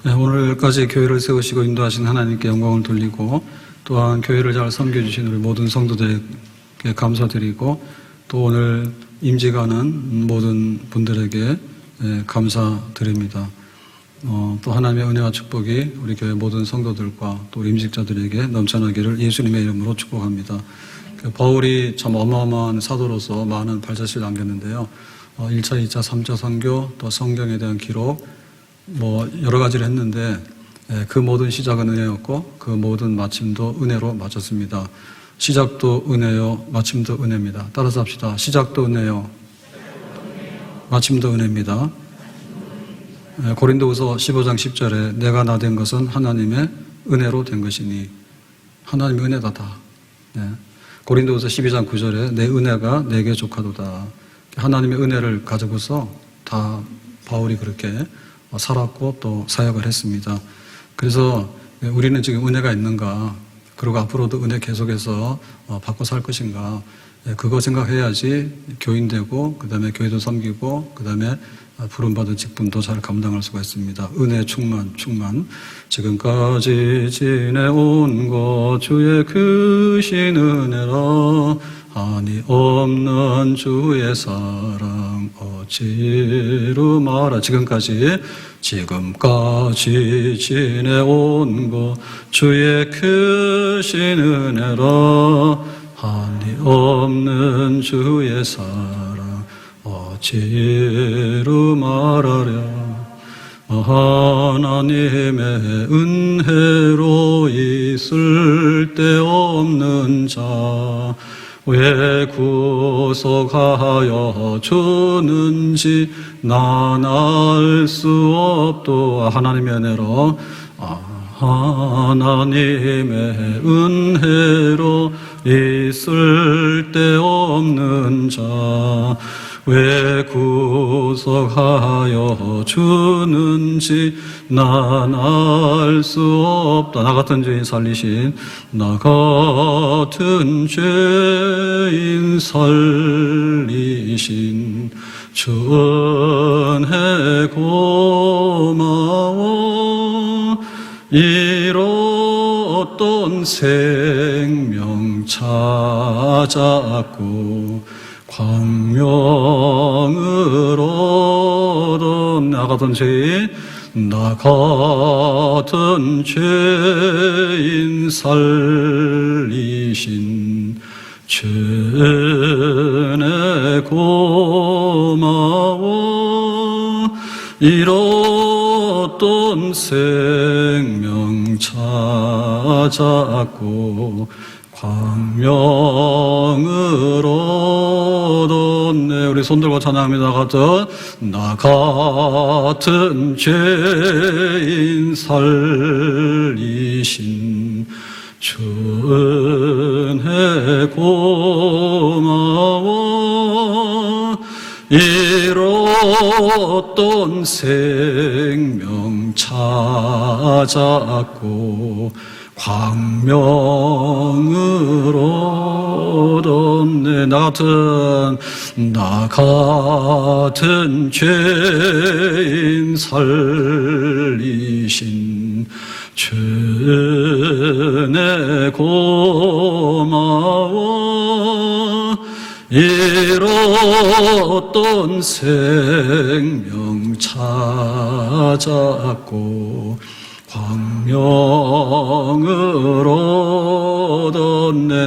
오늘까지 교회를 세우시고 인도하신 하나님께 영광을 돌리고, 또한 교회를 잘 섬겨주신 우리 모든 성도들에게 감사드리고, 또 오늘 임직하는 모든 분들에게 감사드립니다. 또 하나님의 은혜와 축복이 우리 교회 모든 성도들과 또 우리 임직자들에게 넘쳐나기를 예수님의 이름으로 축복합니다. 바울이 참 어마어마한 사도로서 많은 발자취를 남겼는데요. 1차, 2차, 3차 선교, 또 성경에 대한 기록, 여러 가지를 했는데, 그 모든 시작은 은혜였고, 그 모든 마침도 은혜로 마쳤습니다. 시작도 은혜요, 마침도 은혜입니다. 따라서 합시다. 시작도 은혜요, 마침도 은혜입니다. 고린도후서 15장 10절에 내가 나 된 것은 하나님의 은혜로 된 것이니, 하나님의 은혜다 다. 고린도후서 12장 9절에 내 은혜가 내게 족하도다. 하나님의 은혜를 가지고서 다 바울이 그렇게 살았고 또 사역을 했습니다. 그래서 우리는 지금 은혜가 있는가, 그리고 앞으로도 은혜 계속해서 받고 살 것인가, 그거 생각해야지 교인되고, 그 다음에 교회도 섬기고, 그 다음에 부름받은 직분도 잘 감당할 수가 있습니다. 은혜 충만. 지금까지 지내온 것 주의 크신 은혜라. 한이 없는 주의 사랑 어찌로 말하. 지금까지 지내온 것 주의 크신 은혜라. 한이 없는 주의 사랑 어찌로 말하랴. 하나님의 은혜로 있을 데 없는 자 왜 구속하여 주는지 난 알 수 없도다. 하나님의 은혜로, 하나님의 은혜로 있을 데 없는 자 왜 구속하여 주는지 난 알 수 없다. 나 같은 죄인 살리신, 나 같은 죄인 살리신 주 은혜 고마워. 잃었던 생명 찾았고 광명을 얻은 나 같은 죄인 살리신 주 은혜 고마워. 잃었던 생명 찾았고 광명을 얻었네. 우리 손들고 찬양합니다. 나 같은 죄인 살리신 주 은혜 고마워. 잃었던 생명 찾았고 광명을 얻었네. 나 같은 죄인 살리신 주 은혜 고마워. 잃었던 생명 찾았고 광명을 얻었네.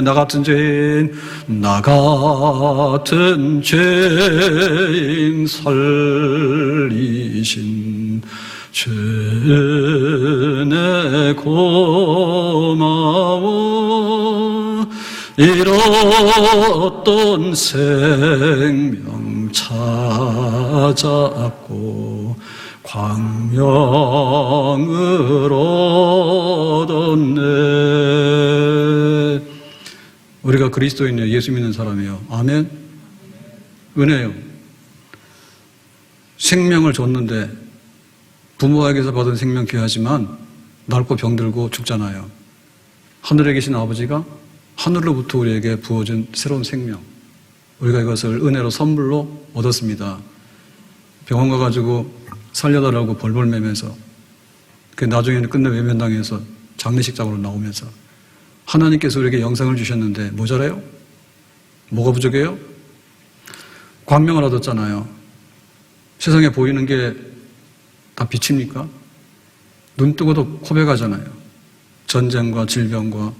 나 같은 죄인 살리신 주 은혜 고마워. 잃었던 생명 찾았고 광명을 얻었네. 우리가 그리스도인이요, 예수 믿는 사람이요. 아멘. 은혜요. 생명을 줬는데 부모에게서 받은 생명 귀하지만 낡고 병들고 죽잖아요. 하늘에 계신 아버지가 하늘로부터 우리에게 부어준 새로운 생명, 우리가 이것을 은혜로 선물로 얻었습니다. 병원 가가지고 살려달라고 벌벌 매면서 그 나중에는 끝내 외면당해서 장례식장으로 나오면서 하나님께서 우리에게 영생을 주셨는데 모자라요? 뭐가 부족해요? 광명을 얻었잖아요. 세상에 보이는 게 다 빛입니까? 눈 뜨고도 고백하잖아요. 전쟁과 질병과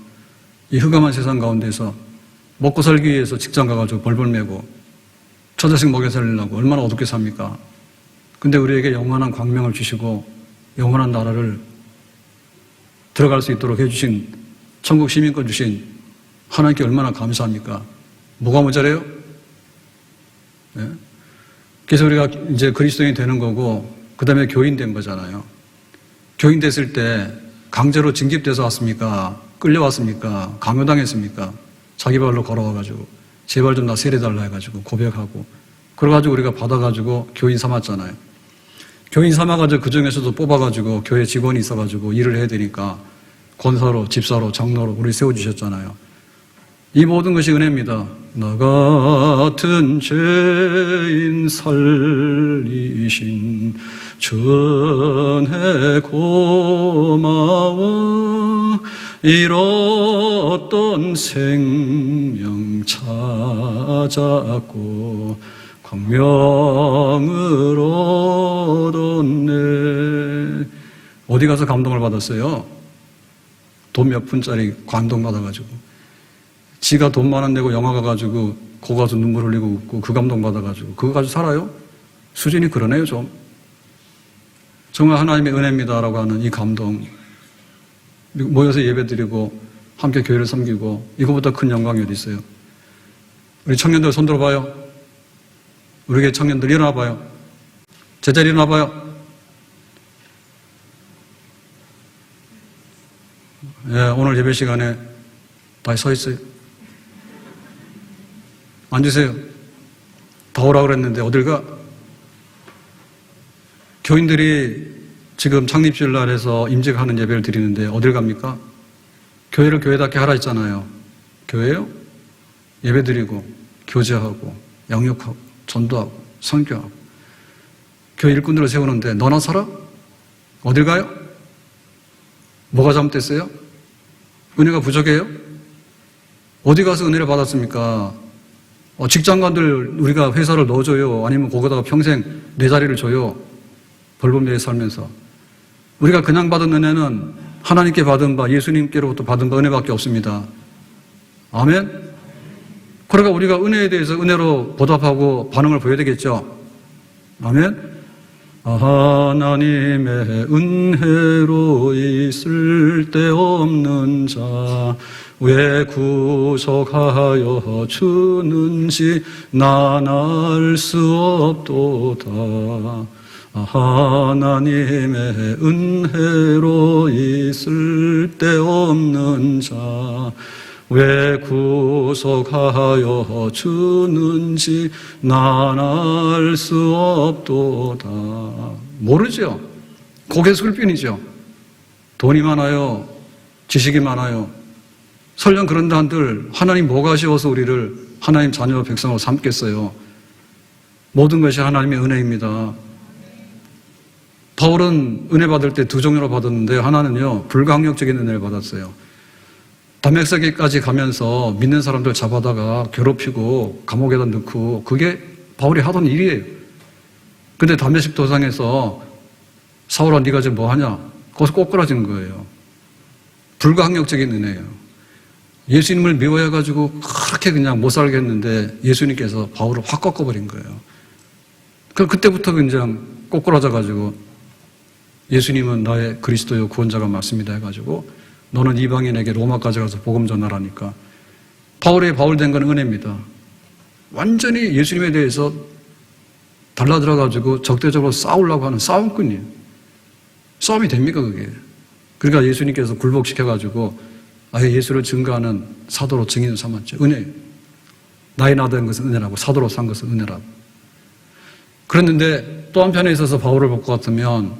이 흑암한 세상 가운데서 먹고 살기 위해서 직장 가가지고 벌벌 매고 처자식 먹여 살리려고 얼마나 어둡게 삽니까? 근데 우리에게 영원한 광명을 주시고 영원한 나라를 들어갈 수 있도록 해주신 천국 시민권 주신 하나님께 얼마나 감사합니까? 뭐가 모자래요? 네? 그래서 우리가 이제 그리스도인이 되는 거고 그 다음에 교인 된 거잖아요. 교인 됐을 때 강제로 징집돼서 왔습니까? 끌려왔습니까? 강요당했습니까? 자기 발로 걸어와가지고 제발 좀 나 세례달라 해가지고 고백하고 그래가지고 우리가 받아가지고 교인 삼았잖아요. 교인 삼아가지고 그 중에서도 뽑아가지고 교회 직원이 있어가지고 일을 해야 되니까 권사로, 집사로, 장로로 우리 세워주셨잖아요. 이 모든 것이 은혜입니다. 나 같은 죄인 살리신 전해 고마워 잃었던 생명 찾았고 광명을 얻었네. 어디 가서 감동을 받았어요? 돈 몇 푼짜리 감동받아가지고 지가 돈 많은 데고 영화 가가지고 거 가서 눈물 흘리고 웃고 그 감동 받아가지고 그거 가지고 살아요? 수준이 그러네요 좀. 정말 하나님의 은혜입니다라고 하는 이 감동 모여서 예배드리고 함께 교회를 섬기고 이거보다 큰 영광이 어디 있어요? 우리 청년들 손 들어봐요. 우리 청년들 일어나봐요. 제자리 일어나봐요. 예, 오늘 예배 시간에 다 서 있어요. 앉으세요. 다 오라 그랬는데 어딜 가? 교인들이 지금 창립주일 날에서 임직하는 예배를 드리는데 어딜 갑니까? 교회를 교회답게 하라 했잖아요. 교회요? 예배 드리고 교제하고 양육하고 전도하고 선교하고 교회 일꾼들을 세우는데 너나 살아? 어딜 가요? 뭐가 잘못됐어요? 은혜가 부족해요? 어디 가서 은혜를 받았습니까? 직장관들 우리가 회사를 넣어줘요? 아니면 거기다가 평생 내 자리를 줘요? 벌금내에 살면서. 우리가 그냥 받은 은혜는 하나님께 받은 바, 예수님께로부터 받은 바 은혜밖에 없습니다. 아멘? 그러니까 우리가 은혜에 대해서 은혜로 보답하고 반응을 보여야 되겠죠? 아멘? 하나님의 은혜로 있을 데 없는 자 왜 구속하여 주는지 난 알 수 없도다. 하나님의 은혜로 있을 데 없는 자 왜 구속하여 주는지 난 알 수 없도다. 모르죠. 고개 숙일 뿐이죠. 돈이 많아요. 지식이 많아요. 설령 그런다 한들 하나님 뭐가 아쉬워서 우리를 하나님 자녀 백성으로 삼겠어요. 모든 것이 하나님의 은혜입니다. 바울은 은혜 받을 때 두 종류로 받았는데 하나는요 불강력적인 은혜를 받았어요. 담메색까지 가면서 믿는 사람들 잡아다가 괴롭히고 감옥에다 넣고 그게 바울이 하던 일이에요. 근데 담메색 도상에서 사울아 네가 지금 뭐하냐? 거기서 꼬꾸라지는 거예요. 불강력적인 은혜예요. 예수님을 미워해가지고 그렇게 그냥 못 살겠는데 예수님께서 바울을 확 꺾어버린 거예요. 그때부터 그냥 꼬꾸라져가지고 예수님은 나의 그리스도요 구원자가 맞습니다 해가지고 너는 이방인에게 로마까지 가서 복음 전하라니까 바울이 바울 된 건 은혜입니다. 완전히 예수님에 대해서 달라들어가지고 적대적으로 싸우려고 하는 싸움꾼이에요. 싸움이 됩니까 그게? 그러니까 예수님께서 굴복시켜가지고 아예 예수를 증거하는 사도로 증인을 삼았죠. 은혜예요. 나이 나된 것은 은혜라고 사도로 산 것은 은혜라고. 그랬는데 또 한편에 있어서 바울을 볼 것 같으면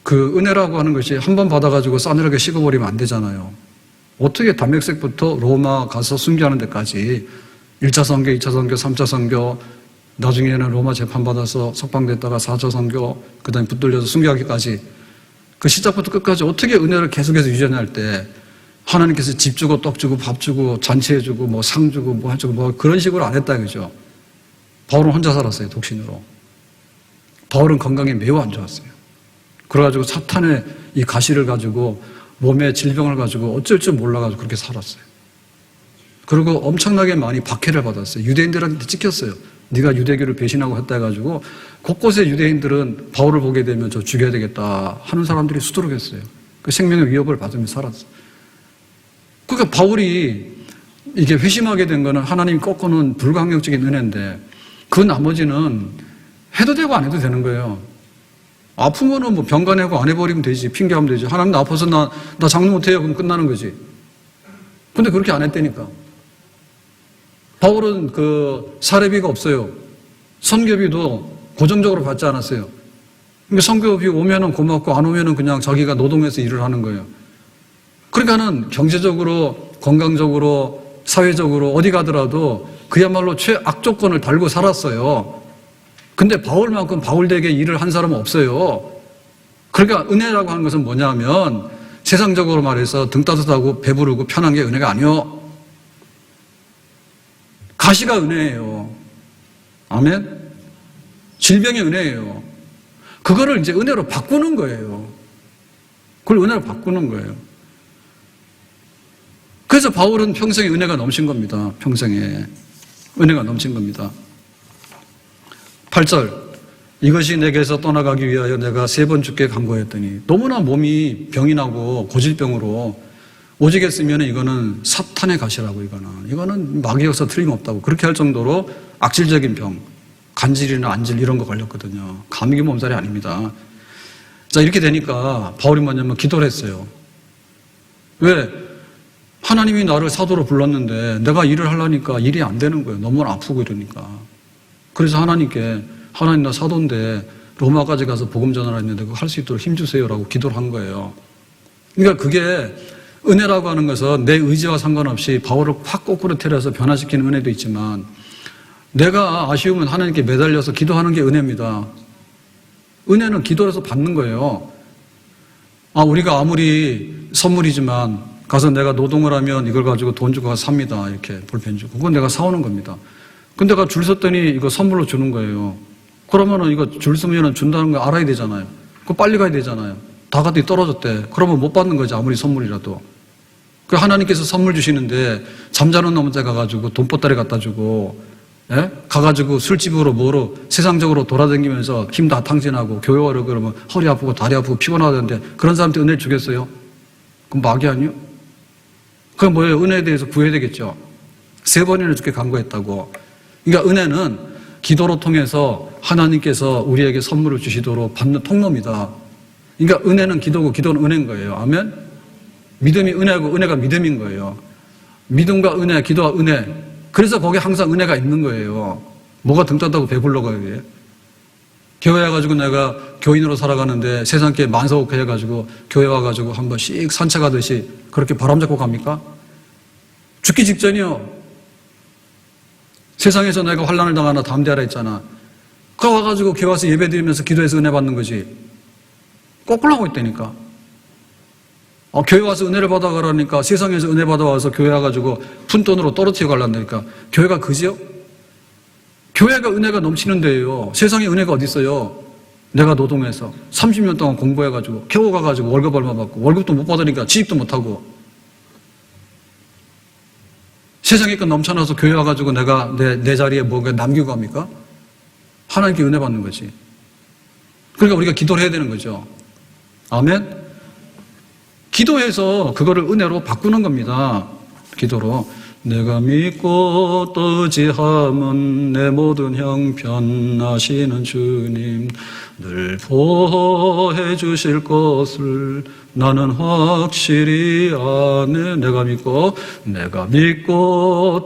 그 은혜라고 하는 것이 한 번 받아가지고 싸늘하게 식어버리면 안 되잖아요. 어떻게 담메색부터 로마 가서 순교하는 데까지 1차 선교, 2차 선교, 3차 선교 나중에는 로마 재판받아서 석방됐다가 4차 선교 그 다음에 붙들려서 순교하기까지 그 시작부터 끝까지 어떻게 은혜를 계속해서 유전할 때 하나님께서 집 주고 떡 주고 밥 주고 잔치해 주고 뭐 상 주고 뭐 해주고 뭐 그런 식으로 안 했다 그죠? 바울은 혼자 살았어요. 독신으로. 바울은 건강이 매우 안 좋았어요. 그래가지고 사탄의 이 가시를 가지고 몸에 질병을 가지고 어쩔 줄 몰라가지고 그렇게 살았어요. 그리고 엄청나게 많이 박해를 받았어요. 유대인들한테 찍혔어요. 네가 유대교를 배신하고 했다 해가지고 곳곳에 유대인들은 바울을 보게 되면 저 죽여야 되겠다 하는 사람들이 수두룩했어요. 그 생명의 위협을 받으며 살았어요. 그러니까 바울이 이게 회심하게 된 거는 하나님 꺾어놓은 불가항력적인 은혜인데 그 나머지는 해도 되고 안 해도 되는 거예요. 아프면은 뭐 병가내고 안 해버리면 되지. 핑계하면 되지. 하나님 나 아파서 나 장로 못해요. 그럼 끝나는 거지. 근데 그렇게 안 했다니까. 바울은 그 사례비가 없어요. 선교비도 고정적으로 받지 않았어요. 그러니까 선교비 오면은 고맙고 안 오면은 그냥 자기가 노동해서 일을 하는 거예요. 그러니까는 경제적으로, 건강적으로, 사회적으로 어디 가더라도 그야말로 최악 조건을 달고 살았어요. 근데 바울만큼 바울되게 일을 한 사람은 없어요. 그러니까 은혜라고 하는 것은 뭐냐면 세상적으로 말해서 등 따뜻하고 배부르고 편한 게 은혜가 아니요. 가시가 은혜예요. 아멘? 질병이 은혜예요. 그거를 이제 은혜로 바꾸는 거예요. 그걸 은혜로 바꾸는 거예요. 그래서 바울은 평생에 은혜가 넘친 겁니다. 평생에. 은혜가 넘친 겁니다. 8절. 이것이 내게서 떠나가기 위하여 내가 3번 주께 간구했더니 너무나 몸이 병이 나고 고질병으로 오직 했으면 이거는 사탄의 가시라고 이거는 마귀 역사 틀림없다고 그렇게 할 정도로 악질적인 병, 간질이나 안질 이런 거 걸렸거든요. 감기 몸살이 아닙니다. 자, 이렇게 되니까 바울이 뭐냐면 기도를 했어요. 왜? 하나님이 나를 사도로 불렀는데 내가 일을 하려니까 일이 안 되는 거예요. 너무 아프고 이러니까. 그래서 하나님께 하나님 나 사도인데 로마까지 가서 복음 전하라 했는데 그거 할 수 있도록 힘주세요라고 기도를 한 거예요. 그러니까 그게 은혜라고 하는 것은 내 의지와 상관없이 바울을 확 거꾸로 때려서 변화시키는 은혜도 있지만 내가 아쉬우면 하나님께 매달려서 기도하는 게 은혜입니다. 은혜는 기도해서 받는 거예요. 우리가 아무리 선물이지만 가서 내가 노동을 하면 이걸 가지고 돈 주고 가서 삽니다. 이렇게 볼펜 주고. 그건 내가 사오는 겁니다. 근데 내가 줄 섰더니 이거 선물로 주는 거예요. 그러면은 이거 줄 서면 준다는 거 알아야 되잖아요. 그거 빨리 가야 되잖아요. 다 갔더니 떨어졌대. 그러면 못 받는 거지. 아무리 선물이라도. 그 하나님께서 선물 주시는데 잠자는 놈한테 가가지고 돈보따리 갖다 주고, 예? 가가지고 술집으로 뭐로 세상적으로 돌아다니면서 힘 다 탕진하고 교회 와려 그러면 허리 아프고 다리 아프고 피곤하던데 그런 사람한테 은혜를 주겠어요? 그럼 마귀 아니요? 그건 뭐예요? 은혜에 대해서 구해야 되겠죠. 3번이나 주께 간구했다고. 그러니까 은혜는 기도로 통해서 하나님께서 우리에게 선물을 주시도록 받는 통로입니다. 그러니까 은혜는 기도고 기도는 은혜인 거예요. 아멘? 믿음이 은혜고 은혜가 믿음인 거예요. 믿음과 은혜, 기도와 은혜. 그래서 거기에 항상 은혜가 있는 거예요. 뭐가 등 딴다고 배불러가 이게. 교회 와가지고 내가 교인으로 살아가는데 세상께 만사옥회 해가지고 교회 와가지고 한 번씩 산책하듯이 그렇게 바람 잡고 갑니까? 죽기 직전이요. 세상에서 내가 환난을 당하나 담대하라 했잖아. 그 와가지고 교회 와서 예배 드리면서 기도해서 은혜 받는 거지. 거꾸로 하고 있다니까. 교회 와서 은혜를 받아가라니까 세상에서 은혜 받아와서 교회 와가지고 푼돈으로 떨어뜨려 가려니까 교회가 그지요? 교회가 은혜가 넘치는 데예요. 세상에 은혜가 어디 있어요? 내가 노동해서 30년 동안 공부해가지고 겨우 가가지고 월급 얼마 받고 월급도 못 받으니까 취직도 못하고 세상에 것 넘쳐나서 교회 와가지고 내가 내 자리에 뭔가 남기고 갑니까? 하나님께 은혜 받는 거지. 그러니까 우리가 기도를 해야 되는 거죠. 아멘? 기도해서 그거를 은혜로 바꾸는 겁니다. 기도로. 내가 믿고 또 의지함은 내 모든 형편하시는 주님 늘 보호해 주실 것을 나는 확실히 아네. 내가 믿고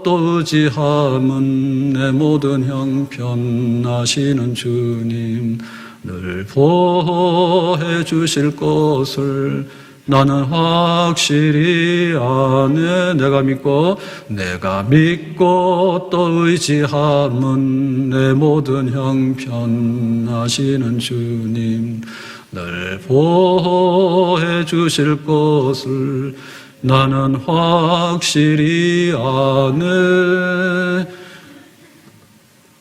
또 의지함은 내 모든 형편하시는 주님 늘 보호해 주실 것을 나는 확실히 아네. 내가 믿고 또 의지함은 내 모든 형편하시는 주님 늘 보호해 주실 것을 나는 확실히 아네.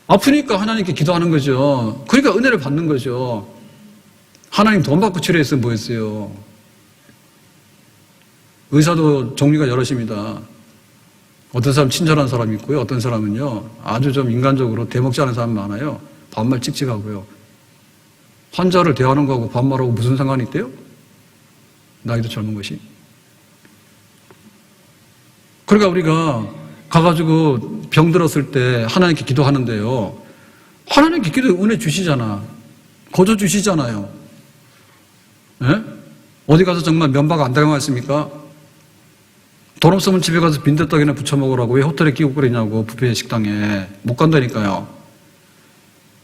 아프니까 하나님께 기도하는 거죠. 그러니까 은혜를 받는 거죠. 하나님 돈 받고 치료했으면 뭐했어요? 의사도 종류가 여럿입니다. 어떤 사람 친절한 사람이 있고요. 어떤 사람은요, 아주 좀 인간적으로 대먹지 않은 사람 많아요. 반말 찍찍하고요. 환자를 대하는 거하고 반말하고 무슨 상관이 있대요? 나이도 젊은 것이. 그러니까 우리가 가가지고 병 들었을 때 하나님께 기도하는데요. 하나님께 기도 은혜 주시잖아. 거저 주시잖아요. 예? 어디 가서 정말 면박 안 당했습니까? 돈 없으면 집에 가서 빈대떡이나 부쳐 먹으라고 왜 호텔에 끼고 그러냐고, 뷔페 식당에. 못 간다니까요.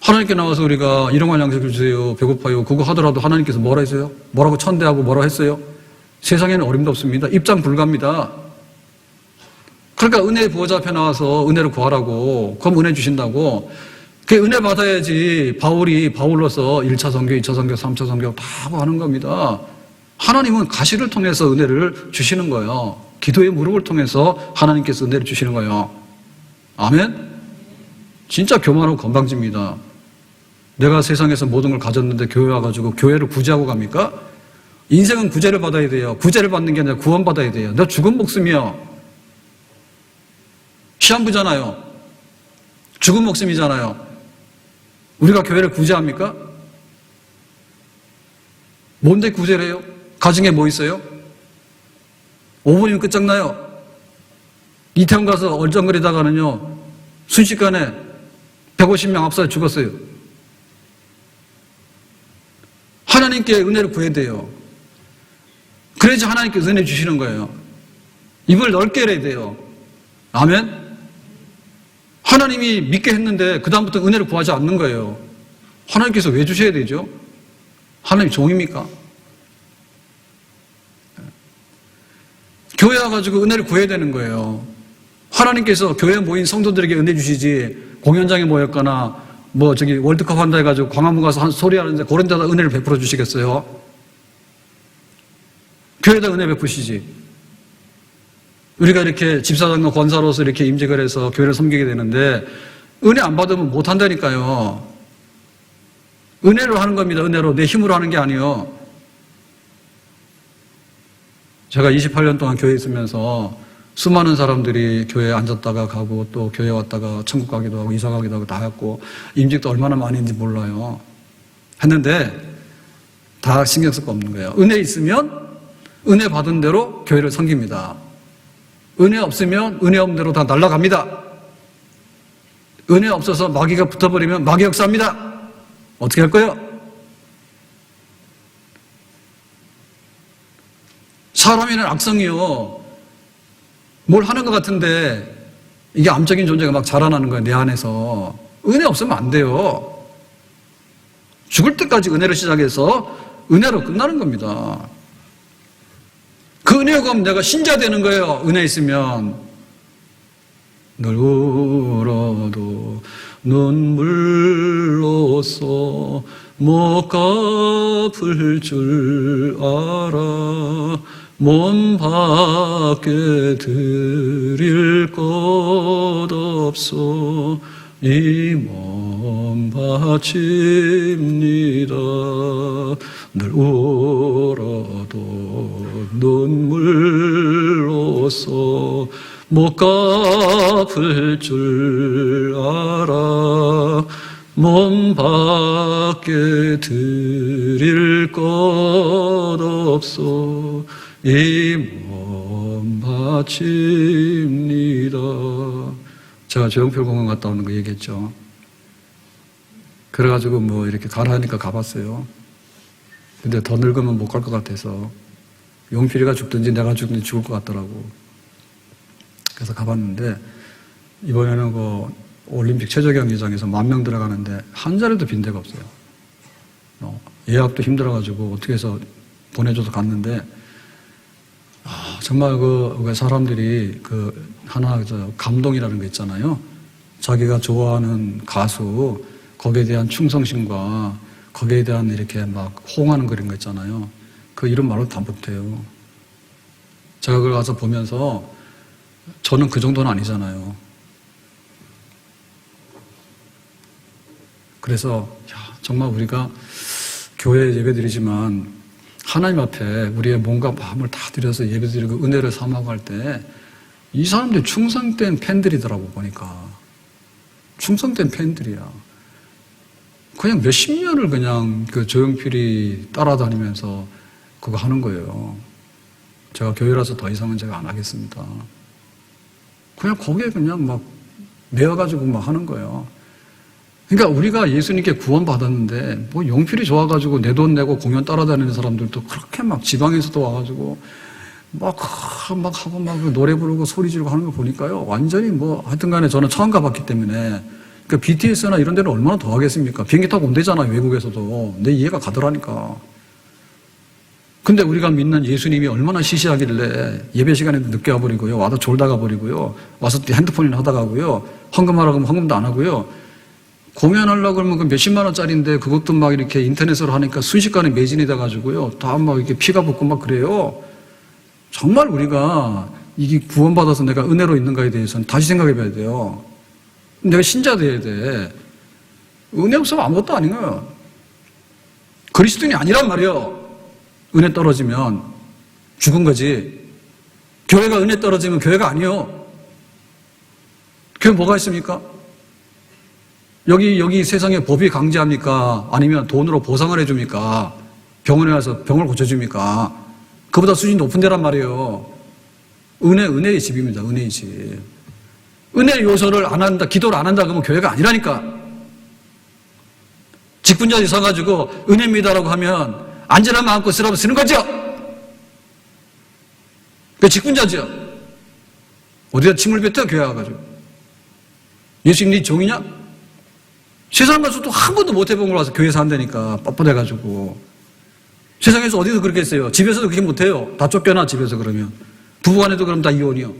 하나님께 나와서 우리가 일용할 양식을 주세요, 배고파요, 그거 하더라도 하나님께서 뭐라 했어요? 뭐라고 천대하고 뭐라 했어요? 세상에는 어림도 없습니다. 입장 불가입니다. 그러니까 은혜의 보호자 앞에 나와서 은혜를 구하라고, 그럼 은혜 주신다고. 그 은혜 받아야지 바울이 바울로서 1차 선교, 2차 선교, 3차 선교 다 하는 겁니다. 하나님은 가시를 통해서 은혜를 주시는 거예요. 기도의 무릎을 통해서 하나님께서 은혜를 주시는 거예요. 아멘? 진짜 교만하고 건방집니다. 내가 세상에서 모든 걸 가졌는데 교회 와가지고 교회를 구제하고 갑니까? 인생은 구제를 받아야 돼요. 구제를 받는 게 아니라 구원받아야 돼요. 너 죽은 목숨이요. 시한부잖아요. 죽은 목숨이잖아요. 우리가 교회를 구제합니까? 뭔데 구제를 해요? 가진 게 뭐 있어요? 5분이면 끝장나요. 이태원 가서 얼쩡거리다가는요, 순식간에 150명 압사해 죽었어요. 하나님께 은혜를 구해야 돼요. 그래야지 하나님께서 은혜 주시는 거예요. 입을 넓게 해야 돼요. 아멘? 하나님이 믿게 했는데 그 다음부터 은혜를 구하지 않는 거예요. 하나님께서 왜 주셔야 되죠? 하나님 종입니까? 교회 와가지고 은혜를 구해야 되는 거예요. 하나님께서 교회에 모인 성도들에게 은혜 주시지, 공연장에 모였거나 월드컵 한다 해가지고 광화문 가서 한 소리 하는데 그런 데다 은혜를 베풀어 주시겠어요? 교회에다 은혜 베푸시지. 우리가 이렇게 집사장과 권사로서 이렇게 임직을 해서 교회를 섬기게 되는데 은혜 안 받으면 못 한다니까요. 은혜로 하는 겁니다. 은혜로. 내 힘으로 하는 게 아니에요. 제가 28년 동안 교회에 있으면서 수많은 사람들이 교회에 앉았다가 가고 또 교회 왔다가 천국 가기도 하고 이사 가기도 하고 다 했고 임직도 얼마나 많이 했는지 몰라요. 했는데 다 신경 쓸 거 없는 거예요. 은혜 있으면 은혜 받은 대로 교회를 섬깁니다. 은혜 없으면 은혜 없는 대로 다 날아갑니다. 은혜 없어서 마귀가 붙어버리면 마귀 역사합니다. 어떻게 할 거예요? 사람이란 악성이요. 뭘 하는 것 같은데 이게 암적인 존재가 막 자라나는 거예요. 내 안에서. 은혜 없으면 안 돼요. 죽을 때까지 은혜로 시작해서 은혜로 끝나는 겁니다. 그 은혜가 없으면 내가 신자 되는 거예요. 은혜 있으면. 늘 울어도 눈물로써 못 갚을 줄 알아. 몸 밖에 드릴 것 없어 이 몸 바칩니다. 늘 울어도 눈물로써 못 갚을 줄 알아. 몸 밖에 드릴 것 없어 이 몸 바칩니다. 제가 조영필공원 갔다 오는 거 얘기했죠. 그래가지고 이렇게 가라 하니까 가봤어요. 근데 더 늙으면 못 갈 것 같아서 용필이가 죽든지 내가 죽든지 죽을 것 같더라고. 그래서 가봤는데 이번에는 올림픽 체조 경기장에서 10,000명 들어가는데 한 자리도 빈 데가 없어요. 예약도 힘들어가지고 어떻게 해서 보내줘서 갔는데 정말 사람들이 하나 감동이라는 거 있잖아요. 자기가 좋아하는 가수 거기에 대한 충성심과 거기에 대한 이렇게 막 호응하는 그런 거 있잖아요. 그 이런 말을 다 못해요. 제가 그걸 가서 보면서 저는 그 정도는 아니잖아요. 그래서 정말 우리가 교회에 예배드리지만 하나님 앞에 우리의 몸과 마음을 다 드려서 예배드리고 은혜를 삼하고 할 때 이 사람들이 충성된 팬들이더라고 보니까. 충성된 팬들이야. 그냥 몇십 년을 그냥 그 조용필이 따라다니면서 그거 하는 거예요. 제가 교회라서 더 이상은 제가 안 하겠습니다. 그냥 거기에 그냥 막 매어가지고 막 하는 거예요. 그러니까 우리가 예수님께 구원받았는데 뭐 용필이 좋아가지고 내 돈 내고 공연 따라다니는 사람들도 그렇게 막 지방에서도 와가지고 막 하고 막 노래 부르고 소리 지르고 하는 거 보니까요. 완전히 뭐 하여튼 간에 저는 처음 가봤기 때문에 그 BTS나 이런 데는 얼마나 더 하겠습니까? 비행기 타고 온대잖아요. 외국에서도. 내 이해가 가더라니까. 근데 우리가 믿는 예수님이 얼마나 시시하길래 예배 시간에도 늦게 와버리고요. 와도 졸다 가버리고요. 와서 핸드폰이나 하다 가고요. 헌금하라고 하면 헌금도 안 하고요. 공연하려고 그러면 그 몇십만 원짜리인데 그것도 막 이렇게 인터넷으로 하니까 순식간에 매진이 돼가지고요. 다 막 이렇게 피가 붙고 막 그래요. 정말 우리가 이게 구원받아서 내가 은혜로 있는가에 대해서는 다시 생각해 봐야 돼요. 내가 신자 돼야 돼. 은혜 없으면 아무것도 아닌 거예요. 그리스도인이 아니란 말이에요. 은혜 떨어지면 죽은 거지. 교회가 은혜 떨어지면 교회가 아니에요. 교회 뭐가 있습니까? 여기 세상에 법이 강제합니까? 아니면 돈으로 보상을 해줍니까? 병원에 가서 병을 고쳐줍니까? 그보다 수준이 높은 데란 말이에요. 은혜의 집입니다. 은혜의 집. 은혜 요소를 안 한다, 기도를 안 한다 그러면 교회가 아니라니까. 직분자들이 서가지고 은혜입니다라고 하면 안전함 안고 쓰라고 쓰는 거죠. 그 직분자죠. 어디다 침을 뱉어 교회 와가지고. 예수님 네 종이냐? 세상 가서도 한 번도 못 해본 걸 와서 교회에서 한다니까 뻣뻣해가지고. 세상에서 어디서 그렇게 했어요? 집에서도 그렇게 못해요. 다 쫓겨나 집에서 그러면. 부부간에도 그럼 다 이혼이요.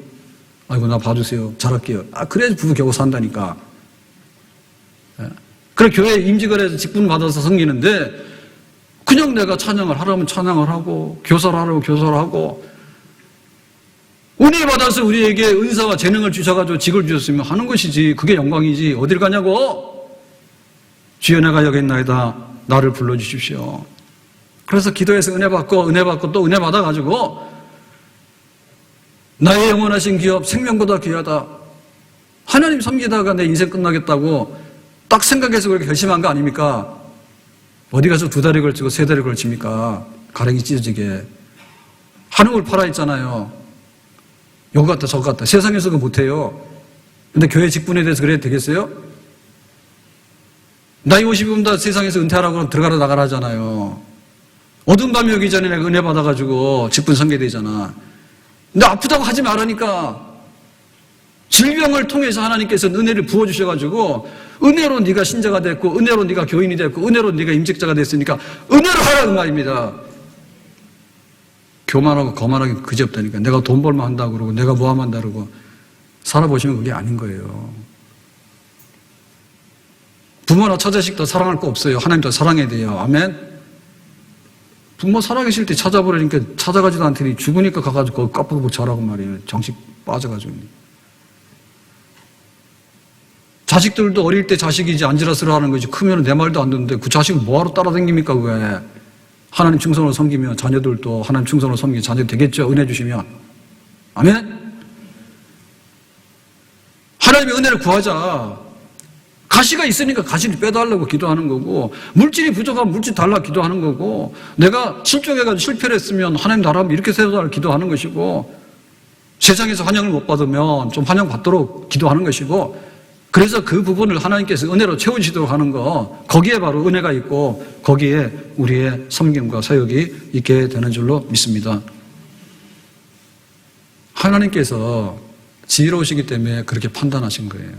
아이고 나 봐주세요. 잘할게요. 그래야지 부부 겨우 산다니까. 그래 교회에 임직을 해서 직분 받아서 섬기는데 그냥 내가 찬양을 하라면 찬양을 하고 교사를 하라면 교사를 하고 은혜 받아서 우리에게 은사와 재능을 주셔가지고 직을 주셨으면 하는 것이지 그게 영광이지 어딜 가냐고. 주여 내가 여기 있나이다. 나를 불러주십시오. 그래서 기도해서 은혜 받고 또 은혜 받아가지고 나의 영원하신 기업 생명보다 귀하다. 하나님 섬기다가 내 인생 끝나겠다고 딱 생각해서 그렇게 결심한 거 아닙니까? 어디 가서 2달에 걸치고 3달에 걸칩니까? 가랭이 찢어지게. 한옥을 팔아 있잖아요. 요거 같다 저거 같다. 세상에서 그거 못해요. 근데 교회 직분에 대해서 그래야 되겠어요? 나이 50이면 다 세상에서 은퇴하라고 그러면 들어가라 나가라 하잖아요. 어두운 밤이 오기 전에 내가 은혜 받아가지고 직분 선계되잖아. 근데 아프다고 하지 말라니까. 질병을 통해서 하나님께서 은혜를 부어주셔가지고 은혜로 네가 신자가 됐고 은혜로 네가 교인이 됐고 은혜로 네가 임직자가 됐으니까 은혜로 하라는 말입니다. 교만하고 거만하기 그지없다니까. 내가 돈 벌면 한다고 그러고 내가 뭐 하면 한다고 그러고 살아보시면 그게 아닌 거예요. 부모나 처자식도 사랑할 거 없어요. 하나님도 사랑해야 돼요. 아멘. 부모 살아계실 때 찾아보려니까 찾아가지도 않더니 죽으니까 가가지고 깜빡하고 자라고 말이에요. 정식 빠져가지고. 자식들도 어릴 때 자식이지 안지라스를 하는 거지 크면 내 말도 안 듣는데 그 자식을 뭐하러 따라다닙니까 그게. 하나님 충성으로 섬기면 자녀들도 하나님 충성으로 섬기면 자녀 되겠죠. 은혜 주시면. 아멘. 하나님의 은혜를 구하자. 가시가 있으니까 가시를 빼달라고 기도하는 거고 물질이 부족하면 물질 달라 기도하는 거고 내가 실족해가지고 실패를 했으면 하나님 나라면 이렇게 세워달라고 기도하는 것이고 세상에서 환영을 못 받으면 좀 환영받도록 기도하는 것이고 그래서 그 부분을 하나님께서 은혜로 채워주시도록 하는 거 거기에 바로 은혜가 있고 거기에 우리의 섬김과 사역이 있게 되는 줄로 믿습니다. 하나님께서 지혜로우시기 때문에 그렇게 판단하신 거예요.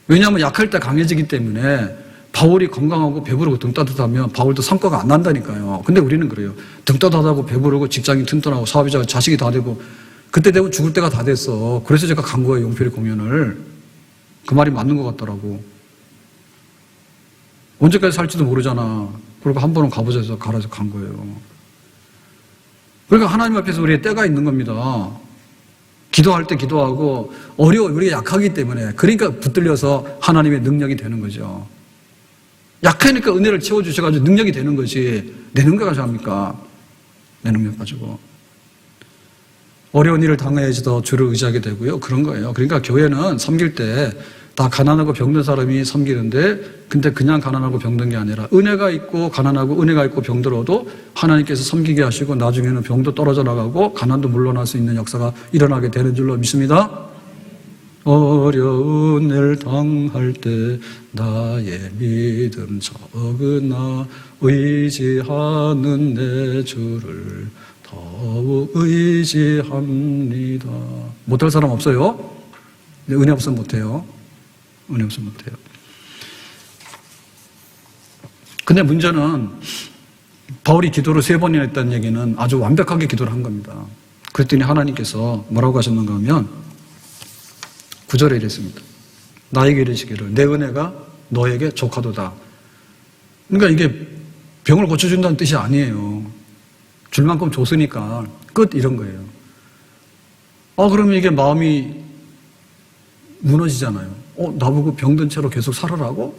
왜냐하면 약할 때 강해지기 때문에 바울이 건강하고 배부르고 등 따뜻하면 바울도 성과가 안 난다니까요. 근데 우리는 그래요. 등 따뜻하고 배부르고 직장이 튼튼하고 사업이자 자식이 다 되고 그때 되면 죽을 때가 다 됐어. 그래서 제가 간 거예요. 용필이 공연을. 그 말이 맞는 것 같더라고. 언제까지 살지도 모르잖아. 그리고 한 번은 가보자 해서 가라서 간 거예요. 그러니까 하나님 앞에서 우리의 때가 있는 겁니다. 기도할 때 기도하고 우리가 약하기 때문에 그러니까 붙들려서 하나님의 능력이 되는 거죠. 약하니까 은혜를 채워주셔가지고 능력이 되는 것이 내 능력 가지고 합니까? 내 능력 가지고. 어려운 일을 당해야지 더 주를 의지하게 되고요. 그런 거예요. 그러니까 교회는 섬길 때 다 가난하고 병든 사람이 섬기는데 근데 그냥 가난하고 병든 게 아니라 은혜가 있고 가난하고 은혜가 있고 병들어도 하나님께서 섬기게 하시고 나중에는 병도 떨어져 나가고 가난도 물러날 수 있는 역사가 일어나게 되는 줄로 믿습니다. 어려운 일 당할 때 나의 믿음 적으나 의지하는 내 주를 더욱 의지합니다. 못할 사람 없어요? 은혜 없으면 못해요. 은혜 없으면 못해요. 근데 문제는 바울이 기도를 3번이나 했다는 얘기는 아주 완벽하게 기도를 한 겁니다. 그랬더니 하나님께서 뭐라고 하셨는가 하면 9절에 이랬습니다. 나에게 이르시기를 내 은혜가 너에게 족하도다. 그러니까 이게 병을 고쳐준다는 뜻이 아니에요. 줄 만큼 줬으니까 끝 이런 거예요. 그러면 이게 마음이 무너지잖아요. 나보고 병든 채로 계속 살아라고?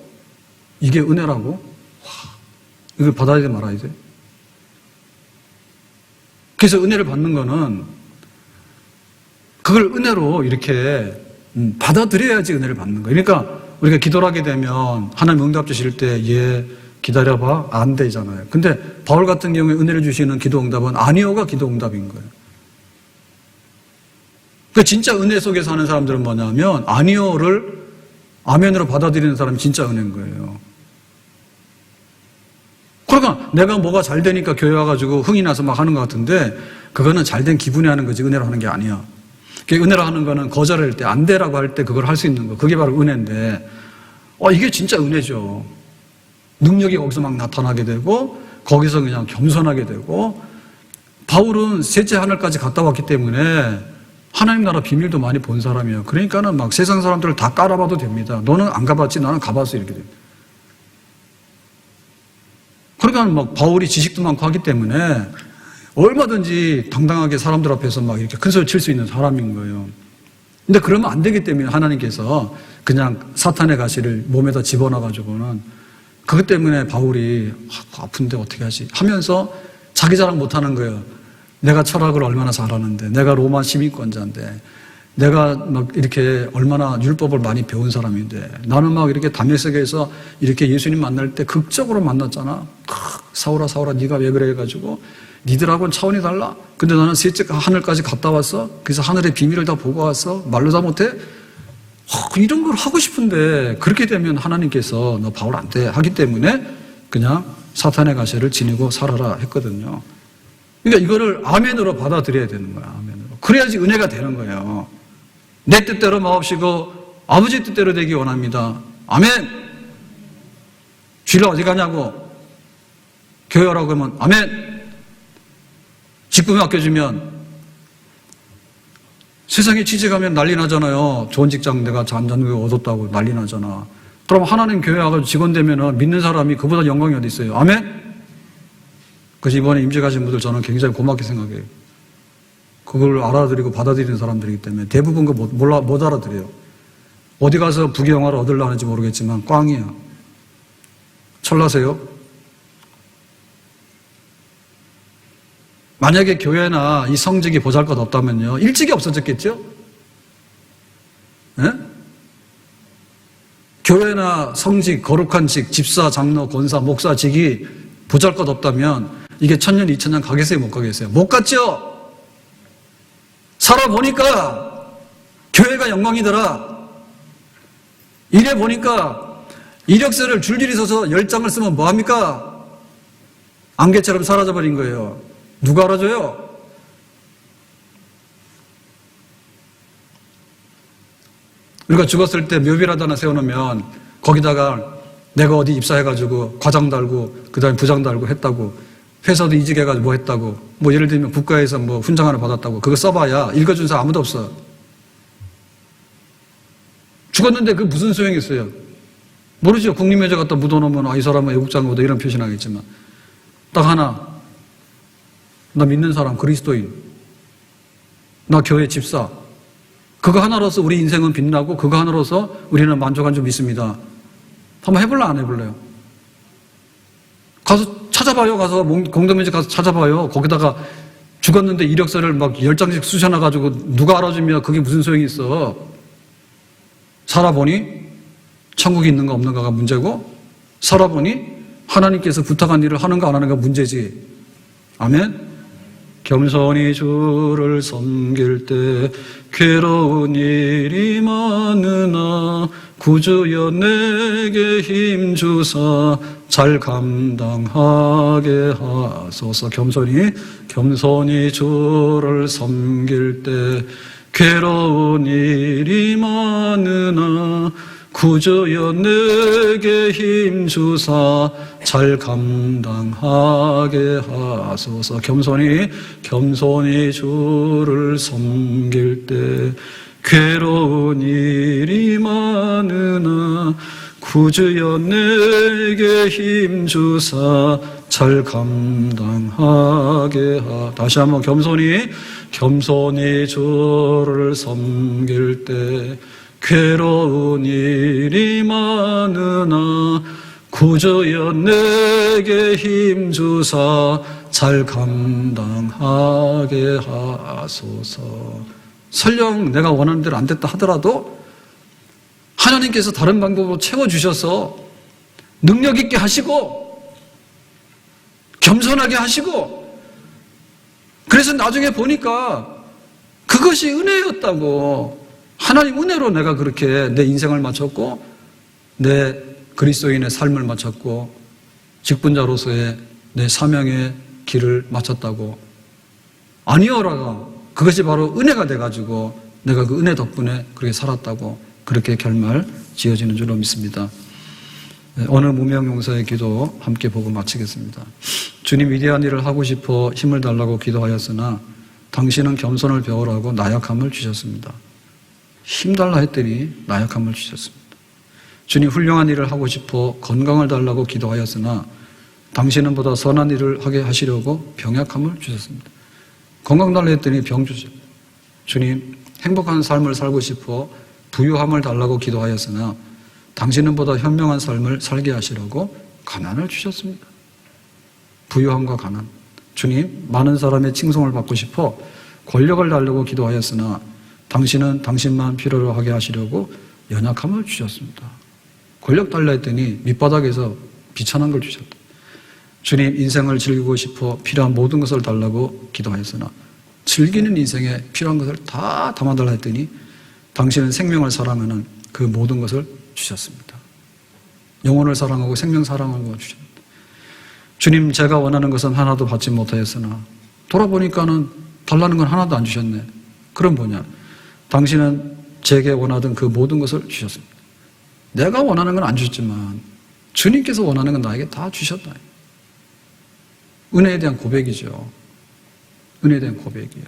이게 은혜라고? 와, 이걸 받아야 돼 말아야 돼? 그래서 은혜를 받는 거는 그걸 은혜로 이렇게 받아들여야지 은혜를 받는 거예요. 그러니까 우리가 기도를 하게 되면 하나님 응답 주실 때 기다려봐 안 되잖아요. 근데 바울 같은 경우에 은혜를 주시는 기도 응답은 아니오가 기도 응답인 거예요. 그 진짜 은혜 속에 사는 사람들은 뭐냐면 아니오를 아멘으로 받아들이는 사람이 진짜 은혜인 거예요. 그러니까 내가 뭐가 잘 되니까 교회 와가지고 흥이 나서 막 하는 것 같은데 그거는 잘된 기분이 하는 거지 은혜로 하는 게 아니야. 은혜로 하는 거는 거절할 때 안 되라고 할 때 그걸 할 수 있는 거. 그게 바로 은혜인데 이게 진짜 은혜죠. 능력이 거기서 막 나타나게 되고 거기서 그냥 겸손하게 되고 바울은 셋째 하늘까지 갔다 왔기 때문에 하나님 나라 비밀도 많이 본 사람이에요. 그러니까는 막 세상 사람들을 다 깔아봐도 됩니다. 너는 안 가봤지 나는 가봤어 이렇게 됩니다. 그러니까 막 바울이 지식도 많고 하기 때문에 얼마든지 당당하게 사람들 앞에서 막 이렇게 큰 소리 칠 수 있는 사람인 거예요. 근데 그러면 안 되기 때문에 하나님께서 그냥 사탄의 가시를 몸에다 집어넣어가지고는 그것 때문에 바울이 아픈데 어떻게 하지? 하면서 자기 자랑 못하는 거예요. 내가 철학을 얼마나 잘하는데, 내가 로마 시민권자인데, 내가 막 이렇게 얼마나 율법을 많이 배운 사람인데, 나는 막 이렇게 다메섹에서 이렇게 예수님 만날 때 극적으로 만났잖아. 사울아, 사울아, 네가 왜 그래 해가지고 니들하고는 차원이 달라. 근데 나는 셋째 하늘까지 갔다 왔어. 그래서 하늘의 비밀을 다 보고 왔어. 말로 다 못해. 이런 걸 하고 싶은데 그렇게 되면 하나님께서 너 바울 안 돼 하기 때문에 그냥 사탄의 가시를 지니고 살아라 했거든요. 그러니까 이거를 아멘으로 받아들여야 되는 거야. 아멘으로. 그래야지 은혜가 되는 거예요. 내 뜻대로 마옵시고 아버지 뜻대로 되기 원합니다. 아멘. 주일날 어디 가냐고 교회 오라고 하면 아멘. 직분 맡겨주면 세상에 취직하면 난리 나잖아요. 좋은 직장 내가 잔잔하게 얻었다고 난리 나잖아. 그럼 하나님 교회 와서 직원 되면 믿는 사람이 그보다 영광이 어디 있어요. 아멘. 그래서 이번에 임재 가신 분들 저는 굉장히 고맙게 생각해요. 그걸 알아들이고 받아들이는 사람들이기 때문에 대부분 그거 못 알아들여요. 어디 가서 부귀영화를 얻으려 하는지 모르겠지만 꽝이야. 철나세요? 만약에 교회나 이 성직이 보잘것 없다면요. 일찍이 없어졌겠죠? 네? 교회나 성직, 거룩한 직, 집사, 장로, 권사, 목사직이 보잘것 없다면 이게 1000년, 2000년 가겠어요? 못 가겠어요? 못 갔죠? 살아보니까 교회가 영광이더라. 이래 보니까 이력서를 줄줄이 서서 10장을 쓰면 뭐합니까? 안개처럼 사라져버린 거예요. 누가 알아줘요? 우리가 죽었을 때 묘비라도 하나 세워놓으면 거기다가 내가 어디 입사해가지고 과장 달고 그 다음에 부장 달고 했다고 회사도 이직해가지고 뭐 했다고 뭐 예를 들면 국가에서 뭐 훈장 하나 받았다고 그거 써봐야 읽어준 사람 아무도 없어. 죽었는데 그 무슨 소용이 있어요? 모르죠. 국립묘지 갖다 묻어놓으면 이 사람은 애국자인가 이런 표시 나겠지만 딱 하나, 나 믿는 사람 그리스도인, 나 교회 집사, 그거 하나로서 우리 인생은 빛나고 그거 하나로서 우리는 만족한 줄 믿습니다. 한번 해볼래 안 해볼래요? 가서 찾아봐요. 가서 공동묘지 가서 찾아봐요. 거기다가 죽었는데 이력서를 막 10장씩 쑤셔놔가지고 누가 알아주면 그게 무슨 소용이 있어. 살아보니 천국이 있는가 없는가가 문제고, 살아보니 하나님께서 부탁한 일을 하는가 안 하는가 문제지. 아멘. 겸손히 주를 섬길 때 괴로운 일이 많으나 구주여 내게 힘주사 잘 감당하게 하소서. 겸손히 주를 섬길 때 괴로운 일이 많으나 구주여 내게 힘주사 잘 감당하게 하소서. 겸손히 주를 섬길 때 괴로운 일이 많으나 구주여 내게 힘주사 잘 감당하게 다시 한번 겸손히 주를 섬길 때 괴로운 일이 많으나 구주여 내게 힘주사 잘 감당하게 하소서. 설령 내가 원하는 대로 안 됐다 하더라도 하나님께서 다른 방법으로 채워주셔서 능력 있게 하시고 겸손하게 하시고, 그래서 나중에 보니까 그것이 은혜였다고. 하나님 은혜로 내가 그렇게 내 인생을 마쳤고 내 그리스도인의 삶을 마쳤고 직분자로서의 내 사명의 길을 마쳤다고. 아니요라가 그것이 바로 은혜가 돼가지고 내가 그 은혜 덕분에 그렇게 살았다고, 그렇게 결말 지어지는 줄로 믿습니다. 오늘 무명용사의 기도 함께 보고 마치겠습니다. 주님, 위대한 일을 하고 싶어 힘을 달라고 기도하였으나 당신은 겸손을 배우라고 나약함을 주셨습니다. 힘달라 했더니 나약함을 주셨습니다. 주님, 훌륭한 일을 하고 싶어 건강을 달라고 기도하였으나 당신은 보다 선한 일을 하게 하시려고 병약함을 주셨습니다. 건강 달라 했더니 병 주셨습니다. 주님, 행복한 삶을 살고 싶어 부유함을 달라고 기도하였으나 당신은 보다 현명한 삶을 살게 하시려고 가난을 주셨습니다. 부유함과 가난. 주님, 많은 사람의 칭송을 받고 싶어 권력을 달라고 기도하였으나 당신은 당신만 필요로 하게 하시려고 연약함을 주셨습니다. 권력 달라 했더니 밑바닥에서 비천한 걸 주셨다. 주님, 인생을 즐기고 싶어 필요한 모든 것을 달라고 기도하였으나 즐기는 인생에 필요한 것을 다 담아달라 했더니 당신은 생명을 사랑하는 그 모든 것을 주셨습니다. 영혼을 사랑하고 생명 사랑하고 주셨습니다. 주님, 제가 원하는 것은 하나도 받지 못하였으나 돌아보니까는 달라는 건 하나도 안 주셨네. 그럼 뭐냐? 당신은 제게 원하던 그 모든 것을 주셨습니다. 내가 원하는 건 안 주셨지만 주님께서 원하는 건 나에게 다 주셨다. 은혜에 대한 고백이죠. 은혜에 대한 고백이에요.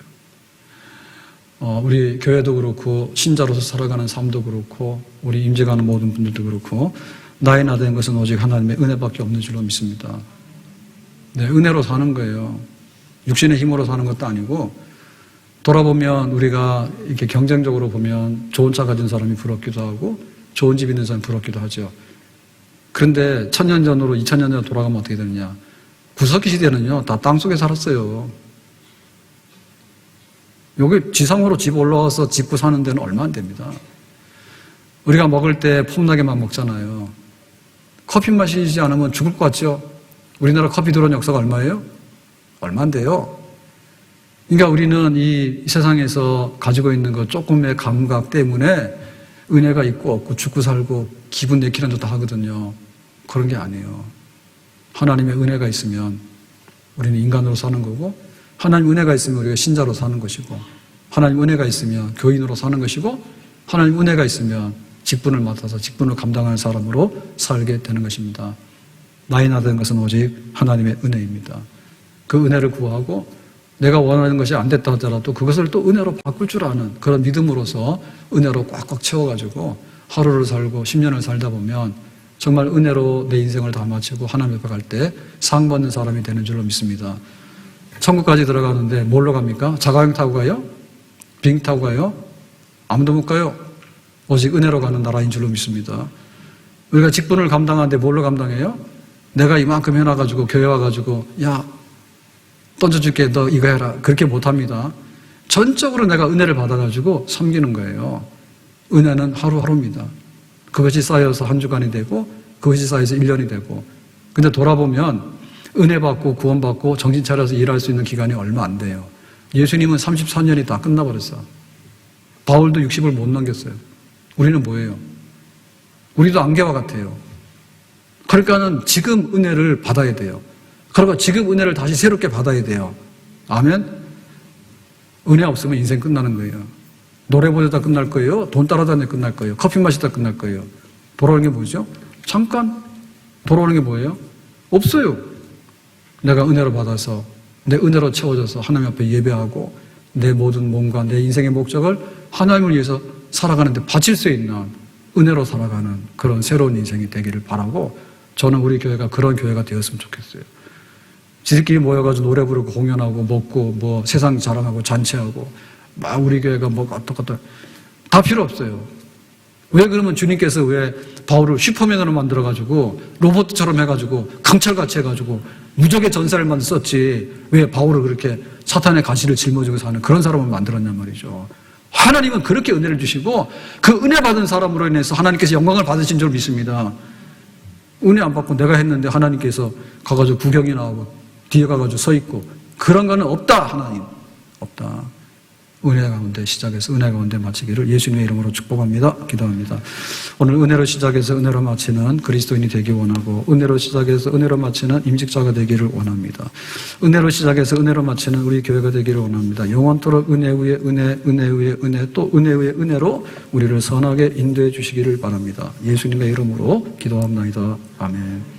우리 교회도 그렇고 신자로서 살아가는 삶도 그렇고 우리 임재가는 모든 분들도 그렇고 나의 나 된 것은 오직 하나님의 은혜밖에 없는 줄로 믿습니다. 네, 은혜로 사는 거예요. 육신의 힘으로 사는 것도 아니고, 돌아보면 우리가 이렇게 경쟁적으로 보면 좋은 차 가진 사람이 부럽기도 하고 좋은 집 있는 사람이 부럽기도 하죠. 그런데 1000년 전으로 2000년 전으로 돌아가면 어떻게 되느냐? 구석기 시대는요 다 땅속에 살았어요. 여기 지상으로 집 올라와서 짓고 사는 데는 얼마 안 됩니다. 우리가 먹을 때 폼나게만 먹잖아요. 커피 마시지 않으면 죽을 것 같죠? 우리나라 커피 들어온 역사가 얼마예요? 얼마 안 돼요. 그러니까 우리는 이 세상에서 가지고 있는 것 조금의 감각 때문에 은혜가 있고 없고 죽고 살고 기분 내키는 듯 다 하거든요. 그런 게 아니에요. 하나님의 은혜가 있으면 우리는 인간으로 사는 거고, 하나님 은혜가 있으면 우리가 신자로 사는 것이고, 하나님 은혜가 있으면 교인으로 사는 것이고, 하나님 은혜가 있으면 직분을 맡아서 직분을 감당하는 사람으로 살게 되는 것입니다. 나이 나된 것은 오직 하나님의 은혜입니다. 그 은혜를 구하고 내가 원하는 것이 안 됐다 하더라도 그것을 또 은혜로 바꿀 줄 아는 그런 믿음으로서 은혜로 꽉꽉 채워가지고 하루를 살고 10년을 살다 보면 정말 은혜로 내 인생을 다 마치고 하나님 앞에 갈 때 상 받는 사람이 되는 줄로 믿습니다. 천국까지 들어가는데 뭘로 갑니까? 자가용 타고 가요? 비행 타고 가요? 아무도 못 가요. 오직 은혜로 가는 나라인 줄로 믿습니다. 우리가 직분을 감당하는데 뭘로 감당해요? 내가 이만큼 해놔가지고 교회 와가지고 야 던져줄게 너 이거 해라 그렇게 못합니다. 전적으로 내가 은혜를 받아가지고 섬기는 거예요. 은혜는 하루하루입니다. 그것이 쌓여서 한 주간이 되고 그것이 쌓여서 1년이 되고 근데 돌아보면 은혜 받고 구원 받고 정신 차려서 일할 수 있는 기간이 얼마 안 돼요. 예수님은 34년이 다 끝나버렸어. 바울도 60을 못 넘겼어요. 우리는 뭐예요? 우리도 안개와 같아요. 그러니까는 지금 은혜를 받아야 돼요. 그러니까 지금 은혜를 다시 새롭게 받아야 돼요. 아멘? 은혜 없으면 인생 끝나는 거예요. 노래 부르다 끝날 거예요. 돈 따라다니다 끝날 거예요. 커피 마시다 끝날 거예요. 돌아오는 게 뭐죠? 잠깐. 돌아오는 게 뭐예요? 없어요. 내가 은혜로 받아서 내 은혜로 채워져서 하나님 앞에 예배하고 내 모든 몸과 내 인생의 목적을 하나님을 위해서 살아가는데 바칠 수 있는 은혜로 살아가는 그런 새로운 인생이 되기를 바라고 저는 우리 교회가 그런 교회가 되었으면 좋겠어요. 지들끼리 모여가지고 노래 부르고 공연하고 먹고 뭐 세상 자랑하고 잔치하고 막 우리 교회가 뭐 어떡하다 다 필요 없어요. 왜 그러면 주님께서 왜 바울을 슈퍼맨으로 만들어가지고 로봇처럼 해가지고 강철같이 해가지고 무적의 전사를 썼지 왜 바울을 그렇게 사탄의 가시를 짊어지고 사는 그런 사람을 만들었냔 말이죠. 하나님은 그렇게 은혜를 주시고 그 은혜 받은 사람으로 인해서 하나님께서 영광을 받으신 줄 믿습니다. 은혜 안 받고 내가 했는데 하나님께서 가가지고 구경이 나오고 뒤에 가가지고 서 있고 그런 거는 없다. 하나님 없다. 은혜 가운데 시작해서 은혜 가운데 마치기를 예수님의 이름으로 축복합니다. 기도합니다. 오늘 은혜로 시작해서 은혜로 마치는 그리스도인이 되기 원하고 은혜로 시작해서 은혜로 마치는 임직자가 되기를 원합니다. 은혜로 시작해서 은혜로 마치는 우리 교회가 되기를 원합니다. 영원토록 은혜 위에 은혜, 은혜 위에 은혜, 또 은혜 위에 은혜로 우리를 선하게 인도해 주시기를 바랍니다. 예수님의 이름으로 기도합니다. 아멘.